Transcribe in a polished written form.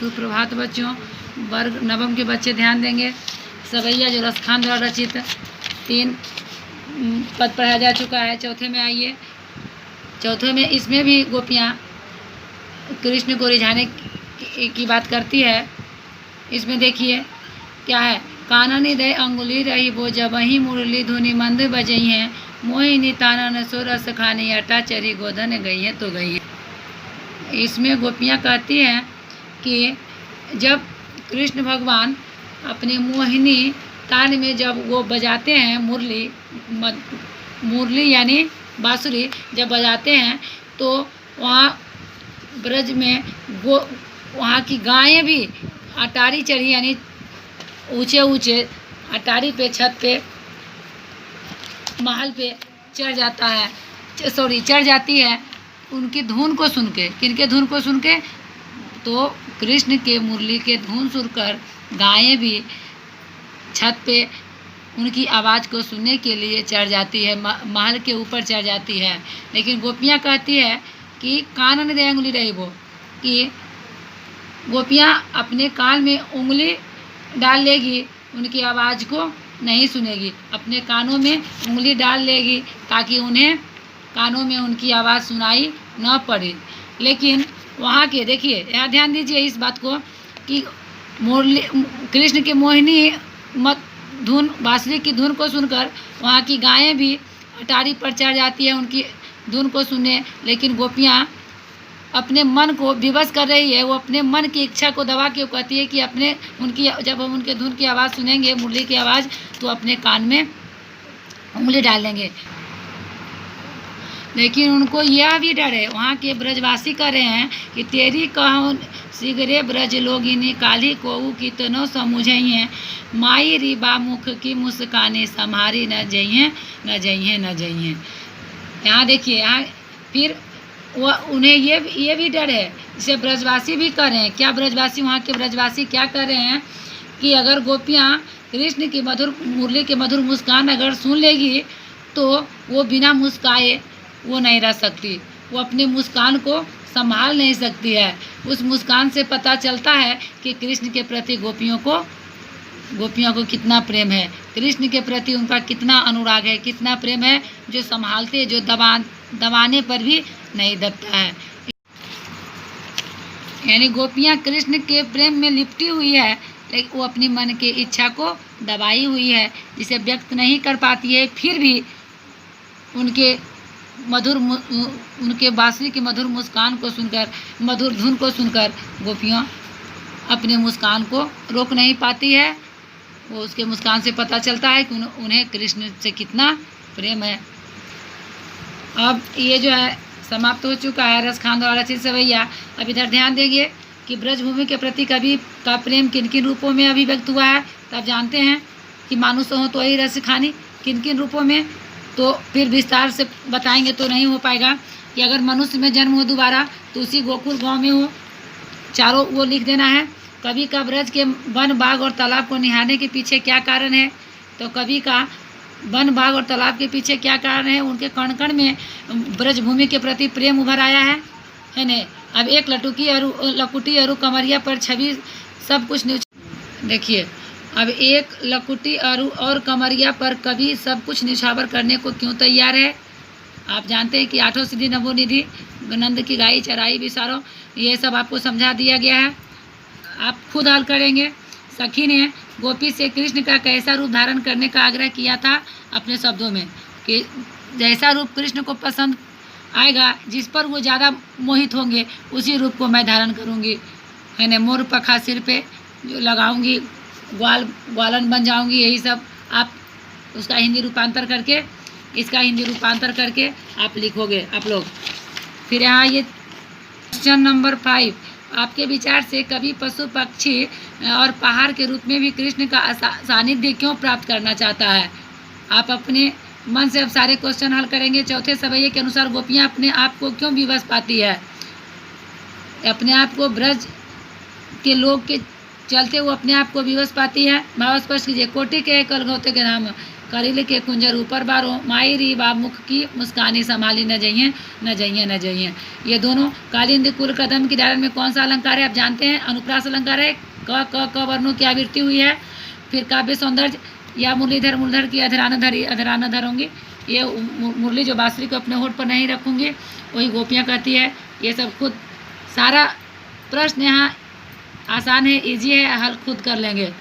सुप्रभात बच्चों। वर्ग नवम के बच्चे ध्यान देंगे। सवैया जो रसखान द्वारा रचित 3 पद पढ़ाया जा चुका है। चौथे में आइए। चौथे में इसमें भी गोपियाँ कृष्ण को रिझाने की बात करती है। इसमें देखिए क्या है। काननी दे अंगुली रही वो जबही मुरली धुनी मंद बजई हैं, मोहिनी तानन सो रस खानी अटा चरी गोधन गई है तो गई है। इसमें गोपियाँ कहती हैं कि जब कृष्ण भगवान अपनी मोहिनी तान में जब वो बजाते हैं मुरली यानी बांसुरी जब बजाते हैं तो वहाँ ब्रज में वहाँ की गायें भी अटारी चढ़ी यानी ऊंचे ऊंचे अटारी पे छत पे महल पे चढ़ जाती है उनकी धुन को सुन के। किनके धुन को सुन के? तो कृष्ण के मुरली के धुन सुनकर गायें भी छत पे उनकी आवाज़ को सुनने के लिए चढ़ जाती है, महल के ऊपर चढ़ जाती है। लेकिन गोपियाँ कहती है कि कानन दे उंगली रही वो, कि गोपियाँ अपने कान में उंगली डाल लेगी, उनकी आवाज़ को नहीं सुनेगी, अपने कानों में उंगली डाल लेगी ताकि उन्हें कानों में उनकी आवाज़ सुनाई न पड़े। लेकिन वहाँ के देखिए, यहाँ ध्यान दीजिए इस बात को कि मुरली कृष्ण के मोहिनी धुन बांसुरी की धुन को सुनकर वहाँ की गायें भी अटारी पर चढ़ जाती है उनकी धुन को सुनने। लेकिन गोपियाँ अपने मन को विवश कर रही है, वो अपने मन की इच्छा को दबा के कहती है कि जब हम उनके धुन की आवाज़ सुनेंगे, मुरली की आवाज़, तो अपने कान में उंगली डाल लेंगे। लेकिन उनको यह भी डर है, वहाँ के ब्रजवासी कह रहे हैं कि तेरी कहो सिगरे ब्रज लोगिनी काली कोऊ कितनो समझई हैं, माई रिबा मुख की मुस्काने सम्हारी न जइहें। यहाँ देखिए, यहाँ फिर उन्हें ये भी डर है, जिसे ब्रजवासी भी कर रहे हैं। क्या ब्रजवासी, वहाँ के ब्रजवासी क्या कर रहे हैं कि अगर गोपियाँ कृष्ण की मुरली के मधुर मुस्कान अगर सुन लेगी तो वो बिना मुस्काए वो नहीं रह सकती, वो अपनी मुस्कान को संभाल नहीं सकती है। उस मुस्कान से पता चलता है कि कृष्ण के प्रति गोपियों को कितना प्रेम है, कृष्ण के प्रति उनका कितना अनुराग है, कितना प्रेम है, जो संभालते, जो दबाने पर भी नहीं दबता है। यानी गोपियाँ कृष्ण के प्रेम में लिपटी हुई है, लेकिन वो अपनी मन की इच्छा को दबाई हुई है, जिसे व्यक्त नहीं कर पाती है। फिर भी उनके बांसुरी की मधुर मुस्कान को सुनकर, मधुर धुन को सुनकर गोपियाँ अपने मुस्कान को रोक नहीं पाती है। वो उसके मुस्कान से पता चलता है कि उन्हें कृष्ण से कितना प्रेम है। अब ये जो है समाप्त हो चुका है रसखान द्वारा रचित सवैया। अब इधर ध्यान देंगे कि ब्रजभूमि के प्रति कवि का प्रेम किन किन रूपों में अभिव्यक्त हुआ है। तो आप जानते हैं कि मानुष हो तो ही रस खानी, किन किन रूपों में, तो फिर विस्तार से बताएंगे तो नहीं हो पाएगा। कि अगर मनुष्य में जन्म हो दोबारा तो उसी गोकुल गांव में हो, चारों वो लिख देना है। कवि का ब्रज के वन बाग और तालाब को निहारने के पीछे क्या कारण है, तो कवि का वन बाग और तालाब के पीछे क्या कारण है, उनके कण कण में ब्रजभूमि के प्रति प्रेम उभर आया है नहीं। अब एक लकुटी अरु कमरिया पर छवि सब कुछ देखिए। अब एक लकुटी अरु और कमरिया पर कवि सब कुछ निछावर करने को क्यों तैयार है। आप जानते हैं कि 8 सिद्धि नवो निधि, नंद की गाई चराई बिसारो, ये सब आपको समझा दिया गया है, आप खुद हल करेंगे। सखी ने गोपी से कृष्ण का कैसा रूप धारण करने का आग्रह किया था अपने शब्दों में, कि जैसा रूप कृष्ण को पसंद आएगा, जिस पर वो ज़्यादा मोहित होंगे, उसी रूप को मैं धारण करूँगी, है न। मोर पखा सिर पे जो लगाऊंगी, ग्वालन बन जाऊंगी, यही सब आप उसका हिंदी रूपांतर करके, इसका हिंदी रूपांतर करके आप लिखोगे आप लोग। फिर यहाँ ये क्वेश्चन नंबर 5, आपके विचार से कवि पशु पक्षी और पहाड़ के रूप में भी कृष्ण का सानिध्य क्यों प्राप्त करना चाहता है। आप अपने मन से अब सारे क्वेश्चन हल करेंगे। चौथे सवैये के अनुसार गोपियाँ अपने आप को क्यों विवश पाती है, अपने आप को ब्रज के लोग के चलते वो अपने आप को विवश पाती है। भाव स्पष्ट कीजिए। कोटि के कल गौते के नाम, करील के कुंजर ऊपर बारो, माई री बाप मुख की मुस्कानी संभाली न जइए न जइए न जइए। ये दोनों कालिंदी कुल कदम की डायरन में कौन सा अलंकार है? आप जानते हैं, अनुप्रास अलंकार है। क वर्णों की आवृत्ति हुई है। फिर काव्य सौंदर्य या मुरलीधर मूलधर की अधरानाधर होंगी। ये मुरली जो बांसुरी को अपने होठ पर नहीं रखूंगी वही गोपियाँ कहती है। ये सब खुद सारा प्रश्न यहाँ आसान है, इजी है, हल खुद कर लेंगे।